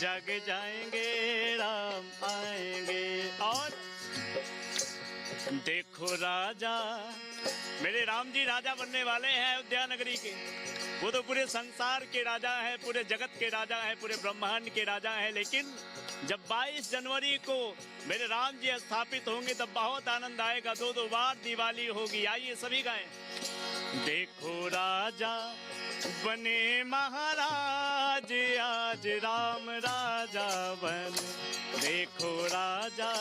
जग जाएंगे राम आएंगे। और देखो राजा, मेरे राम जी राजा बनने वाले हैं अयोध्या नगरी के। वो तो पूरे संसार के राजा हैं, पूरे जगत के राजा हैं, पूरे ब्रह्मांड के राजा हैं। लेकिन जब 22 जनवरी को मेरे राम जी स्थापित होंगे तब बहुत आनंद आएगा। 2 बार दिवाली होगी। आइए सभी गाएं। देखो राजा बने महाराज, आज राम राजा बने। देखो राजा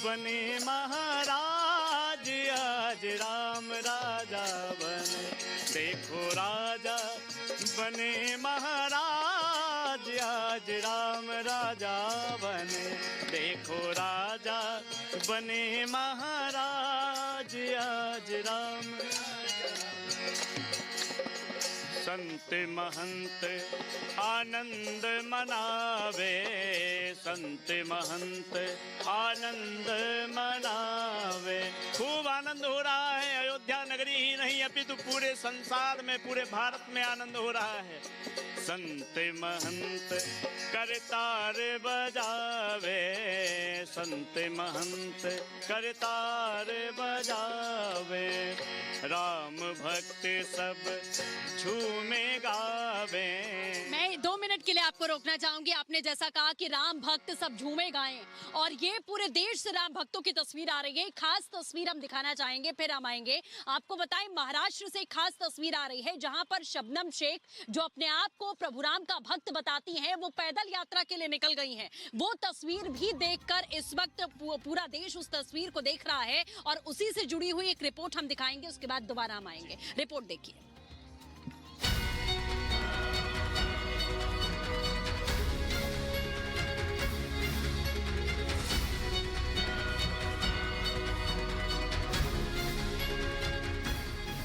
बने महाराज, आज राम राजा बने। देखो राजा बने महाराज, आज राम राजा बने। देखो राजा बने महाराज, आज राम संत महंत आनंद मनावे, संत महंत आनंद मनावे। खूब आनंद हो रहा है। अयोध्या नगरी ही नहीं अपितु पूरे संसार में, पूरे भारत में आनंद हो रहा है। संत महंत करतार बजावे, संत महंत करतार बजावे। राम भक्त सब झूमे गावे। मैं 2 मिनट के लिए आपको रोकना चाहूंगी। आपने जैसा कहा कि राम भक्त सब झूमे गाएं, और ये पूरे देश से राम भक्तों की तस्वीर आ रही है। खास तस्वीर हम दिखाना चाहेंगे, फिर हम आएंगे। आपको बताएं, महाराष्ट्र से खास तस्वीर आ रही है जहां पर शबनम शेख, जो अपने आप को प्रभु राम का भक्त बताती हैं, वो पैदल यात्रा के लिए निकल गई हैं। वो तस्वीर भी देखकर इस वक्त पूरा देश उस तस्वीर को देख रहा है, और उसी से जुड़ी हुई एक रिपोर्ट हम दिखाएंगे। उसके बाद दोबारा हम आएंगे। रिपोर्ट देखिए।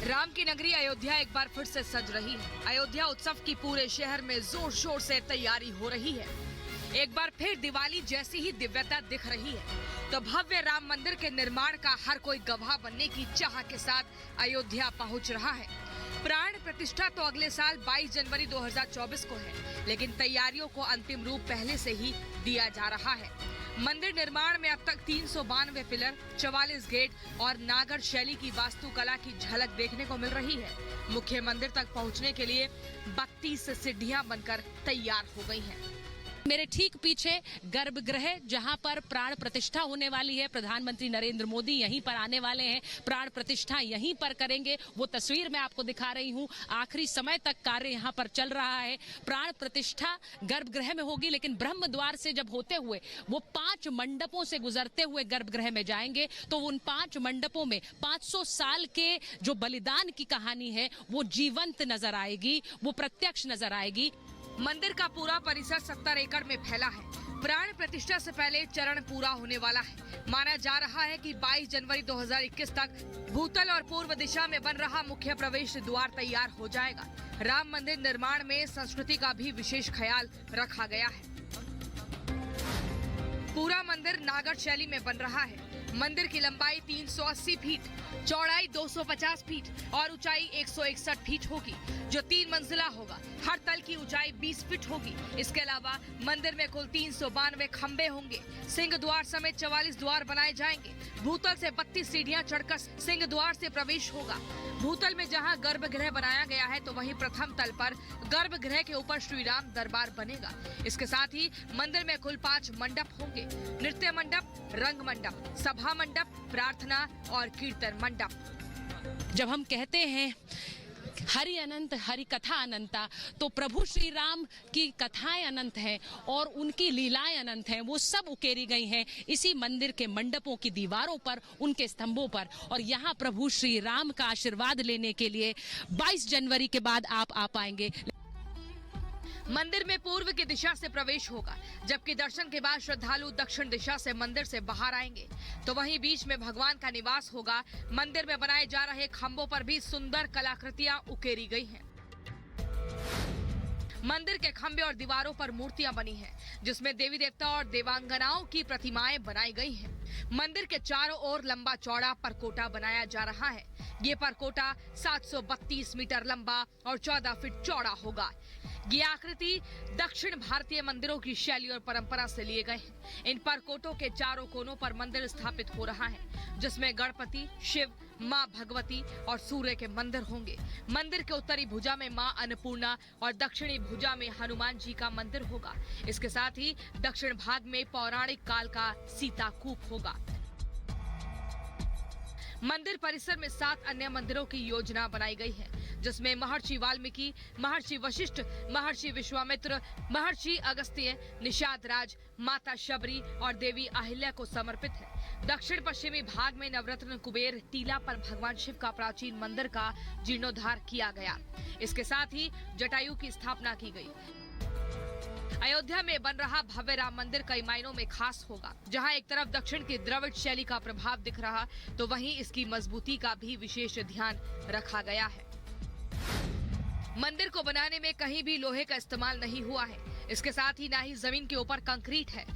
राम की नगरी अयोध्या एक बार फिर से सज रही है। अयोध्या उत्सव की पूरे शहर में जोर शोर से तैयारी हो रही है। एक बार फिर दिवाली जैसी ही दिव्यता दिख रही है। तो भव्य राम मंदिर के निर्माण का हर कोई गवाह बनने की चाह के साथ अयोध्या पहुंच रहा है। प्राण प्रतिष्ठा तो अगले साल 22 जनवरी 2024 को है, लेकिन तैयारियों को अंतिम रूप पहले से ही दिया जा रहा है। मंदिर निर्माण में अब तक 392 पिलर, 44 गेट और नागर शैली की वास्तुकला की झलक देखने को मिल रही है। मुख्य मंदिर तक पहुंचने के लिए 32 सीढ़ियां बनकर तैयार हो गई हैं। मेरे ठीक पीछे गर्भगृह, जहां पर प्राण प्रतिष्ठा होने वाली है। प्रधानमंत्री नरेंद्र मोदी यहीं पर आने वाले हैं, प्राण प्रतिष्ठा यहीं पर करेंगे। वो तस्वीर मैं आपको दिखा रही हूं। आखिरी समय तक कार्य यहां पर चल रहा है। प्राण प्रतिष्ठा गर्भगृह में होगी, लेकिन ब्रह्म द्वार से जब होते हुए वो 5 मंडपों से गुजरते हुए गर्भगृह में जाएंगे, तो उन 5 मंडपों में 500 साल के जो बलिदान की कहानी है वो जीवंत नजर आएगी, वो प्रत्यक्ष नजर आएगी। मंदिर का पूरा परिसर 70 एकड़ में फैला है। प्राण प्रतिष्ठा से पहले चरण पूरा होने वाला है। माना जा रहा है कि 22 जनवरी 2021 तक भूतल और पूर्व दिशा में बन रहा मुख्य प्रवेश द्वार तैयार हो जाएगा। राम मंदिर निर्माण में संस्कृति का भी विशेष ख्याल रखा गया है। पूरा मंदिर नागर शैली में बन रहा है। मंदिर की लंबाई 380 फीट, चौड़ाई 250 फीट और ऊंचाई 161 फीट होगी, जो 3 मंजिला होगा। हर तल की ऊंचाई 20 फीट होगी। इसके अलावा मंदिर में कुल 392 खंबे होंगे। सिंह द्वार समेत 44 द्वार बनाए जाएंगे। भूतल से 32 सीढ़ियां चढ़कर सिंह द्वार से प्रवेश होगा। भूतल में जहां गर्भगृह बनाया गया है, तो वहीं प्रथम तल पर गर्भगृह के ऊपर श्री राम दरबार बनेगा। इसके साथ ही मंदिर में कुल 5 मंडप होंगे। नृत्य मंडप, रंग मंडप, सभा मंडप, प्रार्थना और कीर्तन मंडप। जब हम कहते हैं हरि अनंत, हरि कथा अनंता, तो प्रभु श्री राम की कथाएं अनंत हैं और उनकी लीलाएं अनंत हैं। वो सब उकेरी गई हैं इसी मंदिर के मंडपों की दीवारों पर, उनके स्तंभों पर। और यहाँ प्रभु श्री राम का आशीर्वाद लेने के लिए 22 जनवरी के बाद आप आ पाएंगे। मंदिर में पूर्व की दिशा से प्रवेश होगा, जबकि दर्शन के बाद श्रद्धालु दक्षिण दिशा से मंदिर से बाहर आएंगे। तो वहीं बीच में भगवान का निवास होगा। मंदिर में बनाए जा रहे खंभों पर भी सुंदर कलाकृतियां उकेरी गई हैं। मंदिर के खंभे और दीवारों पर मूर्तियां बनी हैं, जिसमें देवी देवता और देवांगनाओं की प्रतिमाएं बनाई गई हैं। मंदिर के चारों ओर लंबा चौड़ा परकोटा बनाया जा रहा है। ये परकोटा 732 मीटर लंबा और 14 फीट चौड़ा होगा। ये आकृति दक्षिण भारतीय मंदिरों की शैली और परंपरा से लिए गए हैं। इन परकोटों के चारों कोनों पर मंदिर स्थापित हो रहा है, जिसमें गणपति, शिव, मां भगवती और सूर्य के मंदिर होंगे। मंदिर के उत्तरी भुजा में मां अन्नपूर्णा और दक्षिणी भुजा में हनुमान जी का मंदिर होगा। इसके साथ ही दक्षिण भाग में पौराणिक काल का सीता कूप होगा। मंदिर परिसर में 7 अन्य मंदिरों की योजना बनाई गई है, जिसमें महर्षि वाल्मीकि, महर्षि वशिष्ठ, महर्षि विश्वामित्र, महर्षि अगस्त्य, निषाद राज, माता शबरी और देवी अहिल्या को समर्पित है। दक्षिण पश्चिमी भाग में नवरत्न कुबेर टीला पर भगवान शिव का प्राचीन मंदिर का जीर्णोद्धार किया गया। इसके साथ ही जटायु की स्थापना की गई। अयोध्या में बन रहा भव्य राम मंदिर कई मायनों में खास होगा। जहां एक तरफ दक्षिण की द्रविड़ शैली का प्रभाव दिख रहा, तो वहीं इसकी मजबूती का भी विशेष ध्यान रखा गया है। मंदिर को बनाने में कहीं भी लोहे का इस्तेमाल नहीं हुआ है। इसके साथ ही ना ही जमीन के ऊपर कंक्रीट है।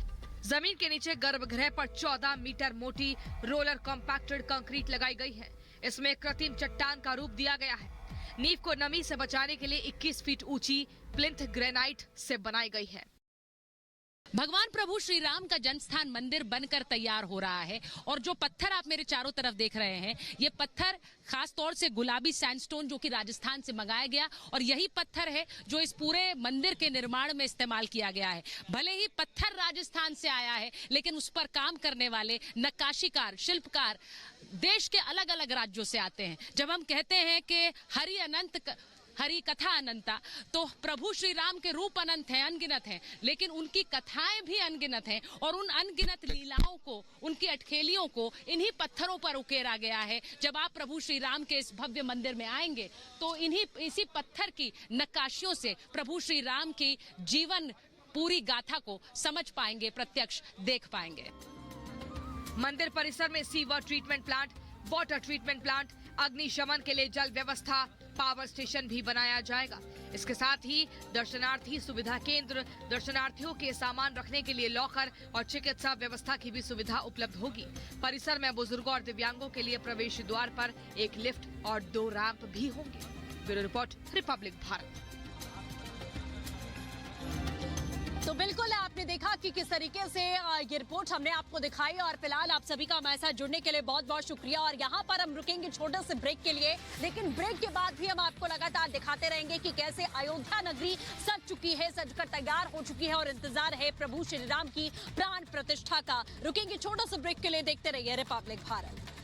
जमीन के नीचे गर्भगृह पर 14 मीटर मोटी रोलर कॉम्पैक्टेड कंक्रीट लगाई गई है। इसमें कृत्रिम चट्टान का रूप दिया गया है। नींव को नमी से बचाने के लिए 21 फीट ऊंची प्लिंथ ग्रेनाइट से बनाई गई है। भगवान प्रभु श्री राम का जन्मस्थान मंदिर बनकर तैयार हो रहा है और जो पत्थर आप मेरे चारों तरफ देख रहे हैं, ये पत्थर खास तौर से गुलाबी सैंडस्टोन जो कि राजस्थान से मंगाया गया और यही पत्थर है जो इस पूरे मंदिर के निर्माण में इस्तेमाल किया गया है। भले ही पत्थर राजस्थान से आया है, लेकिन उस पर काम करने वाले नक्काशीकार, शिल्पकार देश के अलग अलग राज्यों से आते हैं। जब हम कहते हैं कि हरि कथा अनंता, तो प्रभु श्री राम के रूप अनंत हैं, अनगिनत हैं, लेकिन उनकी कथाएं भी अनगिनत हैं और उन अनगिनत लीलाओं को, उनकी अटखेलियों को इन्हीं पत्थरों पर उकेरा गया है। जब आप प्रभु श्री राम के इस भव्य मंदिर में आएंगे तो इसी पत्थर की नक्काशियों से प्रभु श्री राम की जीवन पूरी गाथा को समझ पाएंगे, प्रत्यक्ष देख पाएंगे। मंदिर परिसर में sewer treatment plant, water treatment plant, अग्निशमन के लिए जल व्यवस्था, पावर स्टेशन भी बनाया जाएगा। इसके साथ ही दर्शनार्थी सुविधा केंद्र, दर्शनार्थियों के सामान रखने के लिए लॉकर और चिकित्सा व्यवस्था की भी सुविधा उपलब्ध होगी। परिसर में बुजुर्गों और दिव्यांगों के लिए प्रवेश द्वार पर एक लिफ्ट और 2 रैंप भी होंगे। Bureau report, Republic Bharat. तो बिल्कुल आपने देखा कि किस तरीके से ये रिपोर्ट हमने आपको दिखाई और फिलहाल आप सभी का हमारे साथ जुड़ने के लिए बहुत बहुत शुक्रिया। और यहाँ पर हम रुकेंगे छोटे से ब्रेक के लिए, लेकिन ब्रेक के बाद भी हम आपको लगातार दिखाते रहेंगे कि कैसे अयोध्या नगरी सज चुकी है, सजकर तैयार हो चुकी है और इंतजार है प्रभु श्री राम की प्राण प्रतिष्ठा का। रुकेंगे छोटा सा ब्रेक के लिए, देखते रहिए रिपब्लिक भारत।